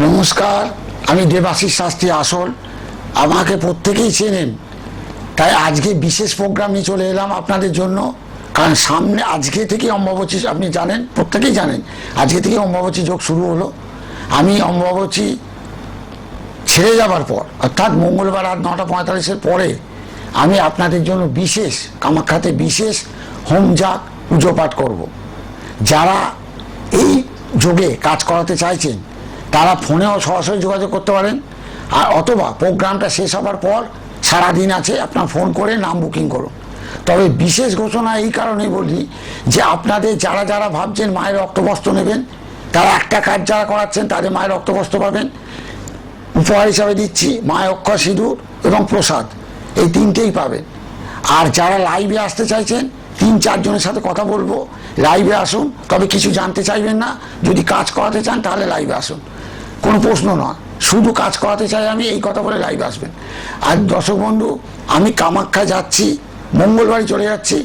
নমস্কার, আমি দেবাশিস শাস্ত্রী আসল। আমাকে প্রত্যেকেই চেনেন, তাই আজকে বিশেষ প্রোগ্রাম নিয়ে চলে এলাম আপনাদের জন্য। কারণ সামনে আজকে থেকে অম্বুবাচী, আপনি জানেন, প্রত্যেকেই জানেন, আজকে থেকে অম্বুবাচী যোগ শুরু হলো। আমি অম্বুবাচী ছেড়ে যাবার পর, অর্থাৎ মঙ্গলবার রাত 9:45-এর পরে আমি আপনাদের জন্য বিশেষ কামাখ্যাতে বিশেষ হোম যাগ পুজো পাঠ করব। যারা এই যোগে কাজ করাতে চাইছেন তারা ফোনেও সরাসরি যোগাযোগ করতে পারেন, আর অথবা প্রোগ্রামটা শেষ হবার পর সারাদিন আছে, আপনার ফোন করে নাম বুকিং করুন। তবে বিশেষ ঘোষণা এই কারণে বলি যে আপনাদের যারা যারা ভাবছেন মায়ের রক্তবস্ত্র নেবেন, তারা একটা কাজ যারা করাচ্ছেন তাদের মায়ের রক্তবস্ত্র পাবেন। উপহার হিসাবে দিচ্ছি মায়ের অক্ষয় সিঁদুর এবং প্রসাদ, এই তিনটেই পাবেন। আর যারা লাইভে আসতে চাইছেন 3-4 জনের সাথে কথা বলবো, লাইভে আসুন। তবে কিছু জানতে চাইবেন না, যদি কাজ করাতে চান তাহলে লাইভে আসুন, কোনো প্রশ্ন নয়, শুধু কাজ করাতে চাই আমি, এই কথা বলে লাইভে আসবেন। আর দর্শক বন্ধু, আমি কামাখ্যা যাচ্ছি, মঙ্গলবারই চলে যাচ্ছি।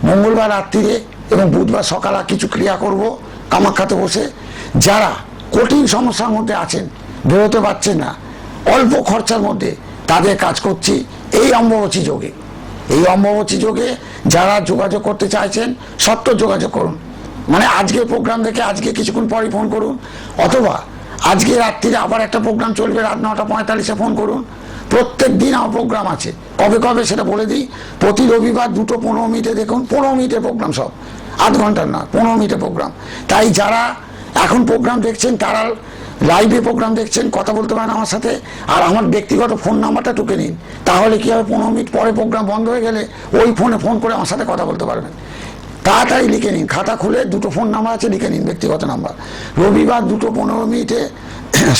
মঙ্গলবার রাত্রিরে এবং বুধবার সকালে কিছু ক্রিয়া করব কামাখ্যাতে বসে। যারা কঠিন সমস্যার মধ্যে আছেন, বেরোতে পারছেন না, অল্প খরচার মধ্যে, তাদের কাজ করছি এই অম্বুবাচী যোগে। এই অম্বুবাচী যোগে যারা যোগাযোগ করতে চাইছেন সত্ত্বর যোগাযোগ করুন। মানে আজকের প্রোগ্রাম দেখে আজকে কিছুক্ষণ পরে ফোন করুন, অথবা আজকে রাত্রিরে আবার একটা প্রোগ্রাম চলবে রাত 9:45-এ ফোন করুন। প্রত্যেক দিন আমার প্রোগ্রাম আছে, কবে কবে সেটা বলে দিই। প্রতি রবিবার 2:15 দেখুন, 15 মিনিটের প্রোগ্রাম, সব 8 ঘন্টার না, 15 মিনিটের প্রোগ্রাম। তাই যারা এখন প্রোগ্রাম দেখছেন তারা লাইভে প্রোগ্রাম দেখছেন, কথা বলতে পারেন আমার সাথে। আর আমার ব্যক্তিগত ফোন নাম্বারটা টুকে নিন, তাহলে কি হবে, 15 মিনিট পরে প্রোগ্রাম বন্ধ হয়ে গেলে ওই ফোনে ফোন করে আমার সাথে কথা বলতে পারবেন। তাড়াতাড়ি লিখে নিন, খাতা খুলে 2টো ফোন নাম্বার আছে, লিখে নিন ব্যক্তিগত নাম্বার। রবিবার 2:15,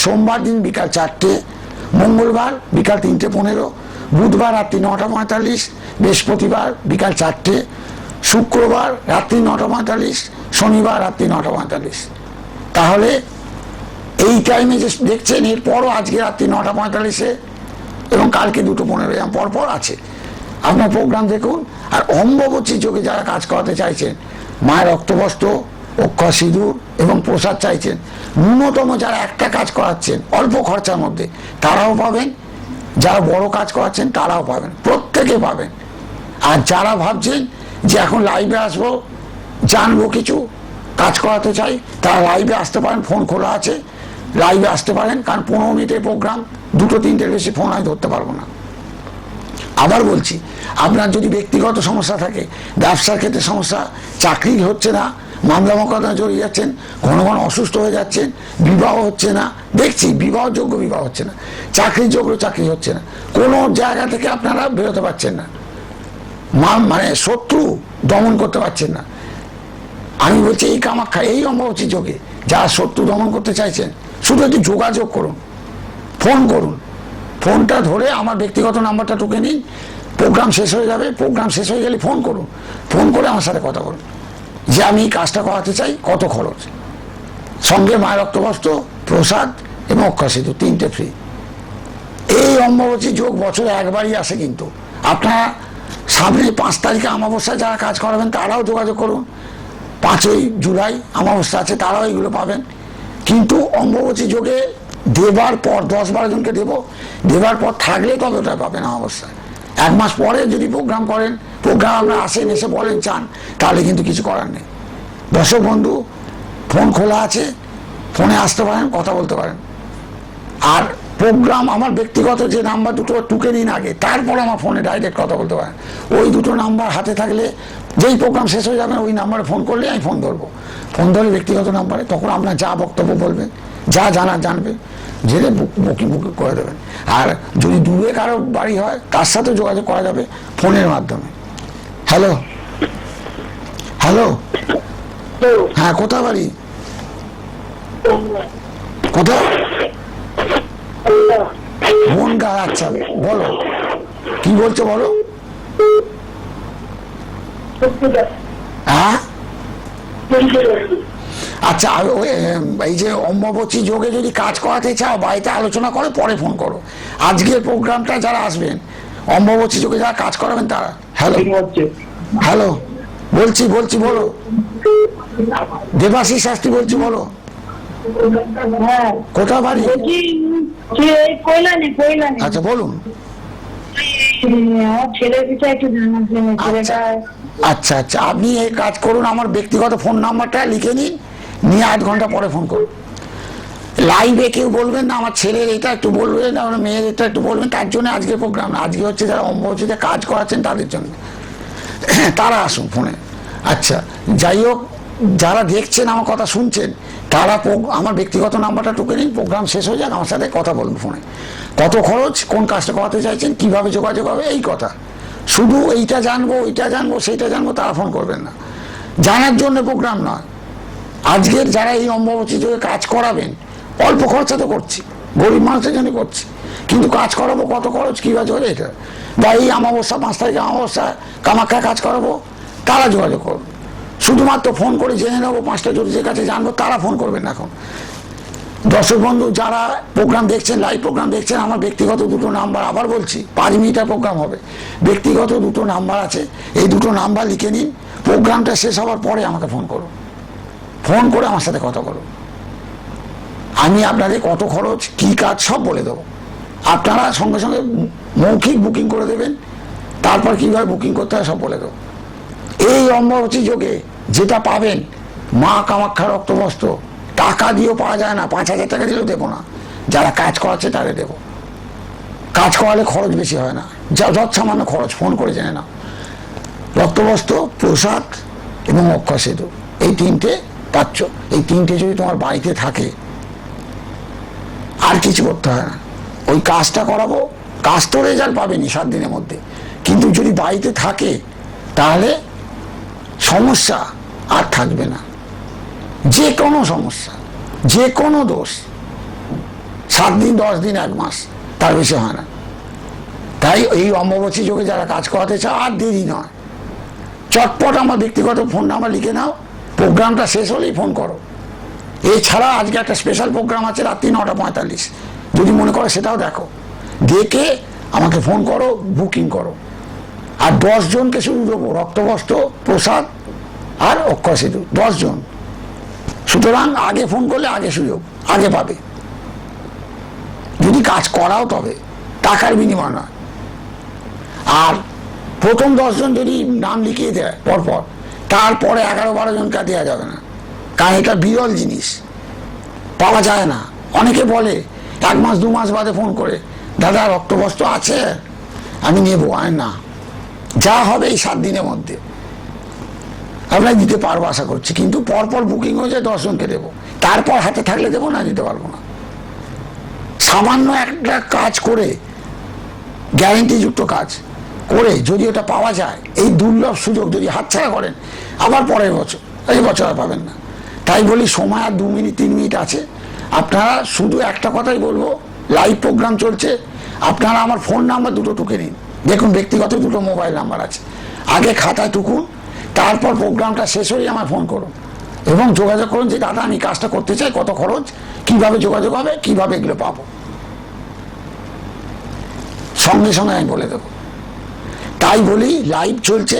সোমবার দিন বিকাল 4টে, মঙ্গলবার বিকাল 3:15, বুধবার রাত্রি 9:45, বৃহস্পতিবার বিকাল 4টে, শুক্রবার রাত্রি 9:45, শনিবার রাত্রি 9:45। তাহলে এই টাইমে যে দেখছেন এরপরও আজকে রাত্রি 9:45-এ এবং কালকে 2:15 পরপর আছে, আপনার প্রোগ্রাম দেখুন। আর অম্বুবাচী যোগে যারা কাজ করাতে চাইছেন, মায়ের রক্তবস্ত্র, অক্ষয় সিঁদুর এবং প্রসাদ চাইছেন, ন্যূনতম যারা একটা কাজ করাচ্ছেন অল্প খরচার মধ্যে, তারাও পাবেন। যারা বড় কাজ করাচ্ছেন তারাও পাবেন, প্রত্যেকে পাবেন। আর যারা ভাবছেন যে এখন লাইভে আসবো, জানবো, কিছু কাজ করাতে চাই, তারা লাইভে আসতে পারেন, ফোন খোলা আছে, লাইভে আসতে পারেন। কারণ 15 মিনিটের প্রোগ্রাম, 2-3টের বেশি ফোন আমি ধরতে পারবো না। আবার বলছি, আপনার যদি ব্যক্তিগত সমস্যা থাকে, ব্যবসার ক্ষেত্রে সমস্যা, চাকরি হচ্ছে না, মামলা মোকদ্দমা জড়িয়ে যাচ্ছেন, ঘন ঘন অসুস্থ হয়ে যাচ্ছেন, বিবাহ হচ্ছে না, দেখছি বিবাহযোগ্য বিবাহ হচ্ছে না, চাকরির যোগ্য চাকরি হচ্ছে না, কোনো জায়গা থেকে আপনারা বেরোতে পারছেন না, মানে শত্রু দমন করতে পারছেন না, আমি বলছি এই কামাখ্যা, এই অম্বুবাচী যোগে যারা শত্রু দমন করতে চাইছেন, শুধু একটু যোগাযোগ করুন, ফোন করুন। ফোনটা ধরে আমার ব্যক্তিগত নাম্বারটা টুকে নিন, প্রোগ্রাম শেষ হয়ে যাবে, প্রোগ্রাম শেষ হয়ে গেলে ফোন করুন, ফোন করে আমার সাথে কথা বলুন যে আমি এই কাজটা করাতে চাই, কত খরচ, সঙ্গে মায়ের রক্তবস্ত্র, প্রসাদ এবং অক্ষয় সিঁদুর 3টে ফ্রি। এই অম্বুবাচী যোগ বছরে একবারই আসে, কিন্তু আপনারা সামনে 5 তারিখে অমাবস্যা যারা কাজ করাবেন তারাও যোগাযোগ করুন। 5ই জুলাই অমাবস্যা আছে, তারাও এগুলো পাবেন। কিন্তু অম্বুবাচী যোগে দেবার পর 10-12 জনকে দেবার পর থাকলে তবে ওটা পাবেন অমাবস্যায়। 1 মাস পরে যদি প্রোগ্রাম করেন, প্রোগ্রাম আপনারা আসেন, এসে বলেন চান, তাহলে কিন্তু কিছু করার নেই। দর্শক বন্ধু, ফোন খোলা আছে, ফোনে আসতে পারেন, কথা বলতে পারেন। আর প্রোগ্রাম আমার ব্যক্তিগত যে নাম্বার 2টো টুকে নিন আগে, তারপর আমার ফোনে ডাইরেক্ট কথা বলতে পারেন। ওই 2টো নাম্বার হাতে থাকলে যেই প্রোগ্রাম শেষ হয়ে যাবে ওই নাম্বারে ফোন করলে আমি ফোন ধরবো, ফোন ধরে ব্যক্তিগত নাম্বারে, তখন আপনার যা বক্তব্য বলবেন, যা জানার জানবেন, জেনে বুকিং করে দেবেন। আর যদি দূরে কারো বাড়ি হয় তার সাথে যোগাযোগ করা যাবে ফোনের মাধ্যমে। হ্যালো হ্যালো, হ্যাঁ, কোথায় বাড়ি, কোথায়? বনগা, আচ্ছা বলো, কি বলছো বলো। হ্যাঁ, আচ্ছা, এই যে অম্বুবাচী যোগে যদি কাজ করাতে চাও, বাড়িতে আলোচনা করে পরে ফোন করো। আজকের প্রোগ্রামটা যারা আসবেন অম্বুবাচী যোগে যারা কাজ করাবেন তারা। হ্যালো হ্যালো, বলছি বলো, দেবাশিস শাস্ত্রী বলছি, বলো। হ্যাঁ কোথা বাড়ি? বলছি কইলানি কইলানি। আচ্ছা বলুন। আমার ছেলের বিষয়ে একটু জানার জন্য ছেলেটা। আচ্ছা আচ্ছা, আপনি এই কাজ করুন, আমার ব্যক্তিগত ফোন নাম্বারটা লিখে নিন, নিয়ে 8 ঘন্টা পরে ফোন করুন। লাইভে কেউ বলবেন না আমার ছেলের এটা একটু বলবেন, আমার মেয়ের এটা একটু বলবেন, তার জন্য আজকে প্রোগ্রাম না। আজকে হচ্ছে যারা অম্বুবাচীতে কাজ করাচ্ছেন তাদের জন্য, তারা আসুন ফোনে। আচ্ছা যাই হোক, যারা দেখছেন আমার কথা শুনছেন তারা আমার ব্যক্তিগত নাম্বারটা টুকে নিন, প্রোগ্রাম শেষ হয়ে যাক আমার সাথে কথা বলুন ফোনে। কত খরচ, কোন কাজটা করাতে চাইছেন, কিভাবে যোগাযোগ হবে, এই কথা। শুধু এইটা জানবো ওইটা জানবো সেইটা জানবো তারা ফোন করবেন না, জানার জন্য প্রোগ্রাম নয়। আজকের যারা এই অম্বুবাচী যোগে কাজ করাবেন, অল্প খরচা তো করছি, গরিব মানুষের জন্য করছি, কিন্তু কাজ করাবো কত খরচ কীভাবে যোগাযোগ, এটা বা এই অমাবস্যা 5 তারিখে অমাবস্যা কামাখ্যায় কাজ করাবো, তারা যোগাযোগ করুন। শুধুমাত্র ফোন করে জেনে নেবো 5টা জ্যোতিষের কাছে জানবো, তারা ফোন করবেন এখন। দর্শক বন্ধু যারা প্রোগ্রাম দেখছেন, লাইভ প্রোগ্রাম দেখছেন, আমার ব্যক্তিগত 2টো নাম্বার, আবার বলছি 5 মিনিটের প্রোগ্রাম হবে, ব্যক্তিগত 2টো নাম্বার আছে, এই 2টো নাম্বার লিখে নিন। প্রোগ্রামটা শেষ হওয়ার পরে আমাকে ফোন করুন, ফোন করে আমার সাথে কথা বলুন। আমি আপনাদের কত খরচ কি কাজ সব বলে দেবো, আপনারা সঙ্গে সঙ্গে মৌখিক বুকিং করে দেবেন, তারপর কীভাবে বুকিং করতে হয় সব বলে দেবো। এই অম্বুবাচী যোগে যেটা পাবেন, মা কামাখ্যা রক্তবস্ত্র টাকা দিয়েও পাওয়া যায় না, 5,000 টাকা দিলেও দেবো না, যারা কাজ করাচ্ছে তাদের দেবো। কাজ করালে খরচ বেশি হয় না, যৎসামান্য খরচ, ফোন করে জেনে নাও। রক্তবস্ত্র, প্রসাদ এবং অক্ষয় সেতু, এই 3টে পাচ্ছ। এই 3টে যদি তোমার বাড়িতে থাকে আর কিছু করতে হয় না, ওই কাজটা করাবো। কাজ তো রেজাল্ট পাবেনি 7 দিনের মধ্যে, কিন্তু যদি বাড়িতে থাকে তাহলে সমস্যা আর থাকবে না। যে কোনো সমস্যা, যে কোনো দোষ 7 দিন 10 দিন 1 মাস, তার বেশি হয় না। তাই এই অম্বুবাচী যোগে যারা কাজ করাতে চাও আর দেরি নয়, চটপট আমার ব্যক্তিগত ফোন নাম্বার লিখে নাও, প্রোগ্রামটা শেষ হলেই ফোন করো। এছাড়া আজকে একটা স্পেশাল প্রোগ্রাম আছে রাত্রি 9:45, যদি মনে করো সেটাও দেখো, দেখে আমাকে ফোন করো, বুকিং করো। আর 10 জনকে শুধু দেবো রক্তবস্ত্র, প্রসাদ আর অক্ষয় সেতু, 10 জন। সুতরাং আগে ফোন করলে আগে সুযোগ, আগে পাবে, যদি কাজ করাও তবে টাকার বিনিময় নয়। আর প্রথম 10 জন যদি নাম লিখিয়ে দেয় পরপর, তারপরে 11-12 জনকে দেওয়া যাবে না, কারণ এটা বিরল জিনিস, পাওয়া যায় না। অনেকে বলে 1 মাস 2 মাস বাদে ফোন করে, দাদা রক্তবস্ত্র আছে আমি নেবো, আর না, যা হবে এই 7 দিনের মধ্যে আপনার দিতে পারবো আশা করছি, কিন্তু পরপর বুকিং হয়ে যায় 10 জনকে দেবো, তারপর হাতে থাকলে দেবো, না দিতে পারবো না। সামান্য একটা কাজ করে, গ্যারেন্টিযুক্ত কাজ করে যদি ওটা পাওয়া যায়, এই দুর্লভ সুযোগ যদি হাতছাড়া করেন, আবার পরের বছর, এই বছর আর পাবেন না। তাই বলি সময় আর 2 মিনিট 3 মিনিট আছে, আপনারা শুধু একটা কথাই বলবো, লাইভ প্রোগ্রাম চলছে, আপনারা আমার ফোন নাম্বার 2টো টুকে নিন। দেখুন ব্যক্তিগত 2টো মোবাইল নাম্বার আছে, আগে খাতায় টুকুন, তারপর প্রোগ্রামটা শেষ হলেই আমার ফোন করুন এবং যোগাযোগ করুন যে দাদা আমি কাজটা করতে চাই, কত খরচ, কিভাবে যোগাযোগ হবে, কিভাবে এগুলো পাবো, সঙ্গে সঙ্গে আমি বলে দেবো। তাই বলি লাইভ চলছে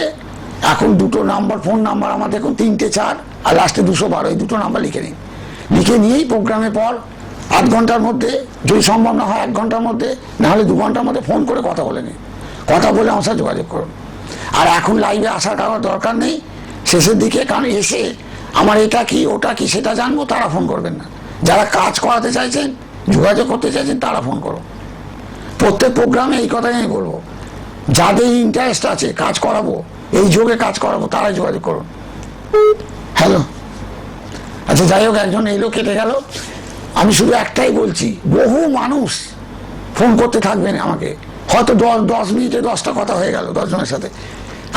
এখন, 2টো নাম্বার ফোন নাম্বার আমার দেখুন, 3টে 4 আর লাস্টে 212, এই 2টো নাম্বার লিখে নিন। লিখে নিয়েই প্রোগ্রামের পর 8 ঘন্টার মধ্যে, যদি সম্ভব না হয় 1 ঘন্টার মধ্যে, নাহলে 2 ঘন্টার মধ্যে ফোন করে কথা বলে নিন, কথা বলে আমার সাথে যোগাযোগ করুন। আর এখন লাইভে আসার কারোর দরকার নেই শেষের দিকে, কারণ এসে আমার এটা কি ওটা কি সেটা জানবো, তারা ফোন করবেন না। যারা কাজ করাতে চাইছেন, যোগাযোগ করতে চাইছেন, তারা ফোন করুন। প্রত্যেক প্রোগ্রামে এই কথাই আমি বলবো, যাদের ইন্টারেস্ট আছে কাজ করাবো, এই যোগে কাজ করাবো, তারাই যোগাযোগ করুন। হ্যালো, আচ্ছা যাই হোক, একজন এলো কেটে গেল। আমি শুধু একটাই বলছি, বহু মানুষ ফোন করতে থাকবেন আমাকে, হয়তো 10 মিনিটে 10টা কথা হয়ে গেল 10 জনের সাথে,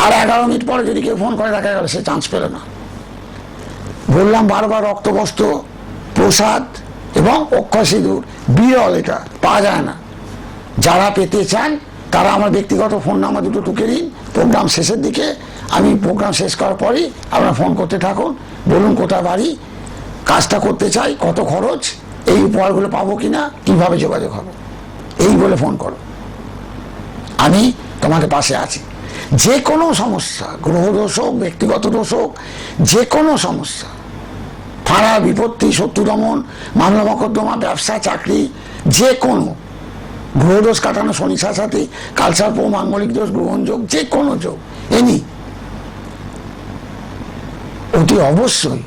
আর 11 মিনিট পরে যদি কেউ ফোন করে দেখা গেল সে চান্স পেল না। বললাম বারবার, রক্তবস্ত্র, প্রসাদ এবং অক্ষয় সিঁদুর বিরল, এটা পাওয়া যায় না। যারা পেতে চান তারা আমার ব্যক্তিগত ফোন নাম্বার 2টো টুকে নিন, প্রোগ্রাম শেষের দিকে, আমি প্রোগ্রাম শেষ করার পরই আপনারা ফোন করতে থাকুন, বলুন কোথায় বাড়ি, কাজটা করতে চাই, কত খরচ, এই উপহারগুলো পাবো কিনা, কিভাবে যোগাযোগ হবে, এই বলে ফোন করো, আমি তোমাদের পাশে আছি। যে কোনো সমস্যা, গ্রহ দোষ হোক, ব্যক্তিগত দোষ হোক, যে কোনো সমস্যা, ফাঁড়া, বিপত্তি, শত্রু দমন, মামলা মকদ্দমা, ব্যবসা, চাকরি, যে কোনো গ্রহদোষ কাটানো, শনি সাথে কালসার্প, মাঙ্গলিক দোষ, গ্রহণযোগ, যে কোনো যোগ এনি অতি অবশ্যই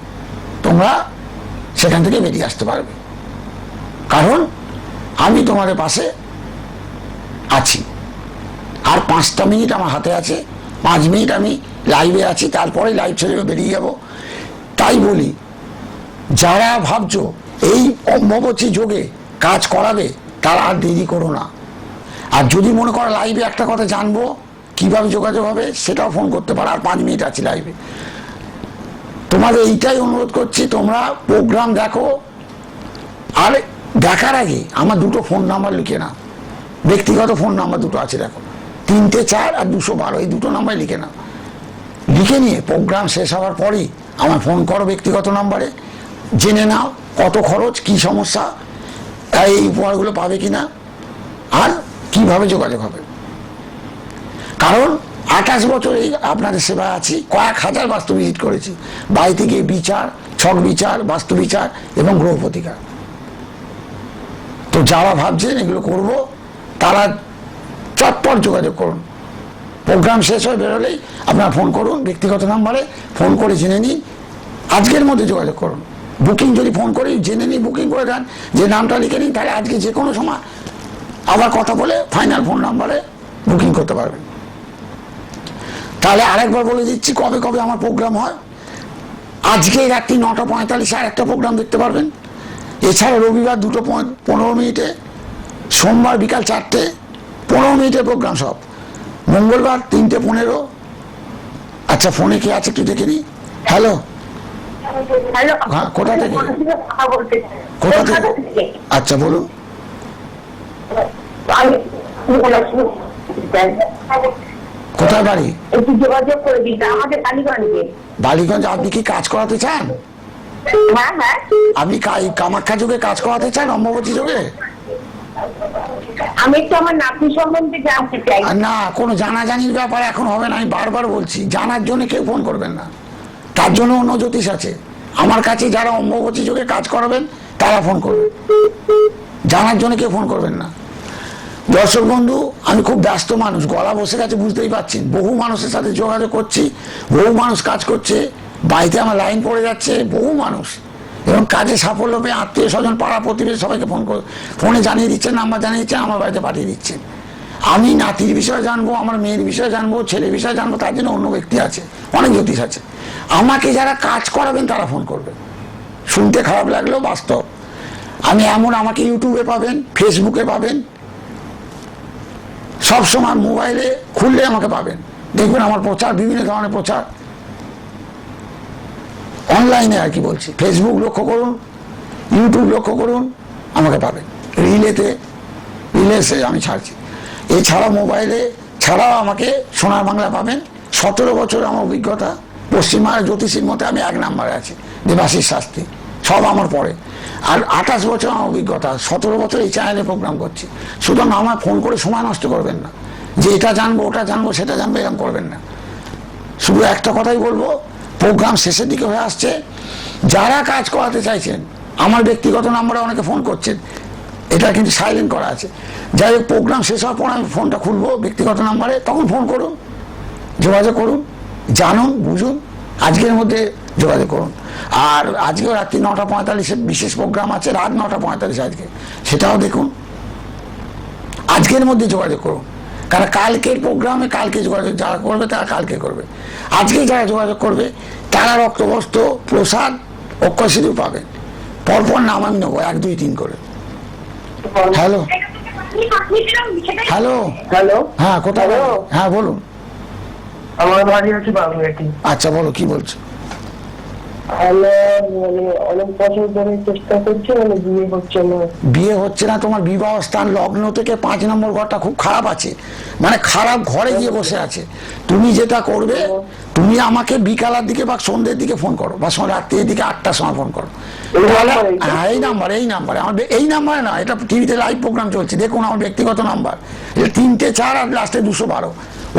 তোমরা সেখান থেকে বেরিয়ে আসতে পারবে, কারণ আমি তোমাদের পাশে আছি। আর 5টা মিনিট আমার হাতে আছে, 5 মিনিট আমি লাইভে আছি, তারপরে লাইভ ছেড়ে বেরিয়ে যাব। তাই বলি, যারা ভাবছো এই অম্বুবাচী যোগে কাজ করাবে তারা আর দেরি করো না। আর যদি মনে করো লাইভে একটা কথা জানবো কিভাবে যোগাযোগ হবে, সেটাও ফোন করতে পারো। আর 5 মিনিট আছে লাইভে। তোমাদের এইটাই অনুরোধ করছি, তোমরা প্রোগ্রাম দেখো, আর দেখার আগে আমার 2টো ফোন নাম্বার লিখে নাও, ব্যক্তিগত ফোন নাম্বার 2টো আছে, দেখো 304 আর 212, এই 2টো নাম্বার লিখে নাও। লিখে নিয়ে প্রোগ্রাম শেষ হওয়ার পরেই আমার ফোন করো ব্যক্তিগত নাম্বারে, জেনে নাও কত খরচ, কি সমস্যা, এই উপহারগুলো পাবে কিনা, আর কিভাবে যোগাযোগ হবে। কারণ 28 বছরেই আপনাদের সেবায় আছি, কয়েক হাজার বাস্তু ভিজিট করেছি, বাড়িতে গিয়ে বিচার, ছক বিচার, বাস্তু বিচার এবং গ্রহ প্রতিকার। তো যারা ভাবছেন এগুলো করব তারা চটপট যোগাযোগ করুন। প্রোগ্রাম শেষ হয়ে বেরোলেই আপনারা ফোন করুন, ব্যক্তিগত নাম্বারে ফোন করে জেনে নিন, আজকের মধ্যে যোগাযোগ করুন। বুকিং যদি ফোন করি জেনে নিন, বুকিং করে দেন, যে নামটা লিখে নিন, তাহলে আজকে যে কোনো সময় আবার কথা বলে ফাইনাল ফোন নাম্বারে বুকিং করতে পারবেন। তাহলে আরেকবার বলে দিচ্ছি কবে কবে আমার প্রোগ্রাম হয়। আজকে রাত্রি 9টা 45 আর একটা প্রোগ্রাম দেখতে পারবেন। এছাড়া রবিবার 2টো 15 মিনিটে, সোমবার বিকাল 4টে 15 মিনিটের প্রোগ্রাম সব, মঙ্গলবার 3টে 15। আচ্ছা, ফোনে কে আছে একটু দেখে নি। হ্যালো, হ্যাঁ, কোথা থেকে? কোথা থেকে? আচ্ছা বলুন। কোথায় বাড়ি? একটু যোগাযোগ করে দিন আমাদের কালীগঞ্জে। বালিগঞ্জ। আপনি কি কাজ করাতে চান? হ্যাঁ হ্যাঁ, আপনি কামাখ্যা যোগে কাজ করাতে চান, অম্বুবাচী যোগে? আমি একটু আমার নাতি সম্বন্ধে জানতে চাই। না, কোনো জানাজানির ব্যাপার এখন হবে না, আমি বারবার বলছি। জানার জন্য কেউ ফোন করবেন না, তার জন্য অন্য জ্যোতিষ আছে। আমার কাছে যারা অম্বুবাচী যোগে কাজ করাবেন তারা ফোন করবেন, জানার জন্য কেউ ফোন করবেন না। দর্শক বন্ধু, আমি খুব ব্যস্ত মানুষ, গলা বসে গেছে বুঝতেই পারছেন। বহু মানুষের সাথে যোগাযোগ করছি, বহু মানুষ কাজ করছে, বাড়িতে আমার লাইন পড়ে যাচ্ছে, বহু মানুষ, এবং কাজে সাফল্য পেয়ে আত্মীয় স্বজন, পাড়া প্রতিবেশী সবাইকে ফোনে জানিয়ে দিচ্ছেন, নাম্বার জানিয়ে দিচ্ছেন, আমার বাড়িতে পাঠিয়ে দিচ্ছেন। আমি নাতির বিষয়ে জানবো, আমার মেয়ের বিষয়ে জানবো, ছেলের বিষয়ে জানবো, তার জন্য অন্য ব্যক্তি আছে, অনেক জ্যোতিষ আছে। আমাকে যারা কাজ করাবেন তারা ফোন করবেন। শুনতে খারাপ লাগলেও বাস্তব। আমি এমন, আমাকে ইউটিউবে পাবেন, ফেসবুকে পাবেন, সবসময় মোবাইলে খুললে আমাকে পাবেন। দেখবেন আমার প্রচার, বিভিন্ন ধরনের প্রচার অনলাইনে আর কি বলছি। ফেসবুক লক্ষ্য করুন, ইউটিউব লক্ষ্য করুন, আমাকে পাবেন। রিলেসে আমি ছাড়ছি। এছাড়া মোবাইলে ছাড়াও আমাকে সোনার বাংলা পাবেন। 17 বছর আমার অভিজ্ঞতা, পশ্চিমবঙ্গের জ্যোতিষীর মধ্যে আমি 1 নম্বরে আছি, দেবাশিস শাস্ত্রী, সব আমার পরে। আর 28 বছর আমার অভিজ্ঞতা, 17 বছর এই চ্যানেলে প্রোগ্রাম করছি। সুতরাং আমার ফোন করে সময় নষ্ট করবেন না, যে এটা জানবো, ওটা জানবো, সেটা জানবো, এরকম করবেন না। শুধু একটা কথাই বলবো, প্রোগ্রাম শেষের দিকে হয়ে আসছে, যারা কাজ করাতে চাইছেন আমার ব্যক্তিগত নাম্বারে অনেকে ফোন করছেন, এটা কিন্তু সাইলেন্ট করা আছে। যাই হোক, প্রোগ্রাম শেষ হওয়ার পর আমি ফোনটা খুলবো ব্যক্তিগত নাম্বারে, তখন ফোন করুন, যোগাযোগ করুন, জানুন, বুঝুন, আজকের মধ্যে যোগাযোগ করুন। আর আজকেও রাত্রি 9টা 45 বিশেষ প্রোগ্রাম আছে, রাত 9টা 45 আজকে, সেটাও দেখুন। আজকের মধ্যে যোগাযোগ করুন, কারণ কালকের প্রোগ্রামে কালকে যোগাযোগ যারা করবে তারা কালকে করবে। আজকে যারা যোগাযোগ করবে তারা রক্তবস্ত্র, প্রসাদ, অক্ষয় সিঁদুর পাবেন। পরপর নাম আমি নেবো 1 2 3 করে। হ্যালো হ্যালো হ্যালো, হ্যাঁ, কোথায়? হ্যাঁ বলুন। আমার বাড়ি হচ্ছে বাগুইআটি। আচ্ছা বলো, কি বলছো? অনেক বছর ধরে চেষ্টা করছি, বিয়ে হচ্ছে না। বিয়ে হচ্ছে না? তোমার বিবাহ স্থান লগ্ন থেকে 5 নম্বর ঘরটা খুব খারাপ আছে, মানে খারাপ ঘরে গিয়ে বসে আছে। তুমি যেটা করবে, তুমি আমাকে বিকালের দিকে বা সন্ধ্যের দিকে ফোন করো, বা রাত্রির দিকে 8টার সময় ফোন করো। হ্যাঁ, এই নাম্বারে আমার, এই নাম্বারে না, এটা টিভিতে লাইভ প্রোগ্রাম চলছে, দেখুন আমার ব্যক্তিগত নাম্বার, এটা 304 আর লাস্টে 212।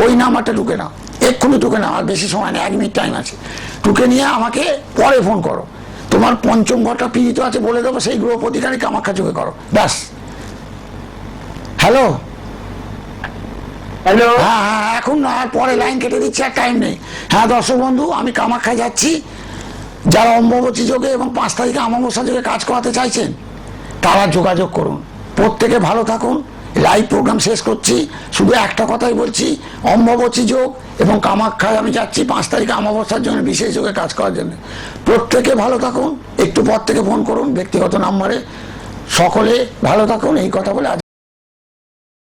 ওই নাম্বারটা ঢুকে নাও, এক্ষুনি ঢুকে নাও, আর বেশি সময় নেই, 1 মিনিট টাইম আছে। ঢুকে নিয়ে আমাকে পরে ফোন করো। তো তোমার পঞ্চম ঘরটা পীড়িত আছে বলে দেবো, সেই গ্রহ প্রতিকারী কামাখ্যা যোগে করো, ব্যাস। হ্যালো, হ্যালো, হ্যাঁ হ্যাঁ এখন না, আর পরে লাইন কেটে দিচ্ছি, আর টাইম নেই। হ্যাঁ দর্শক বন্ধু, আমি কামাখ্যায় যাচ্ছি। যারা অম্বুবাচী যোগে এবং 5 তারিখে অমাবস্যা যোগে কাজ করাতে চাইছেন তারা যোগাযোগ করুন। প্রত্যেকে ভালো থাকুন। লাইভ প্রোগ্রাম শেষ করছি, শুধু একটা কথাই বলছি, অম্বুবাচী যোগ এবং কামাখ্যায় আমি যাচ্ছি 5 তারিখে অমাবস্যার জন্য বিশেষ যোগে কাজ করার জন্য। প্রত্যেকে ভালো থাকুন, একটু পর থেকে ফোন করুন ব্যক্তিগত নাম্বারে। সকলে ভালো থাকুন, এই কথা বলে আজ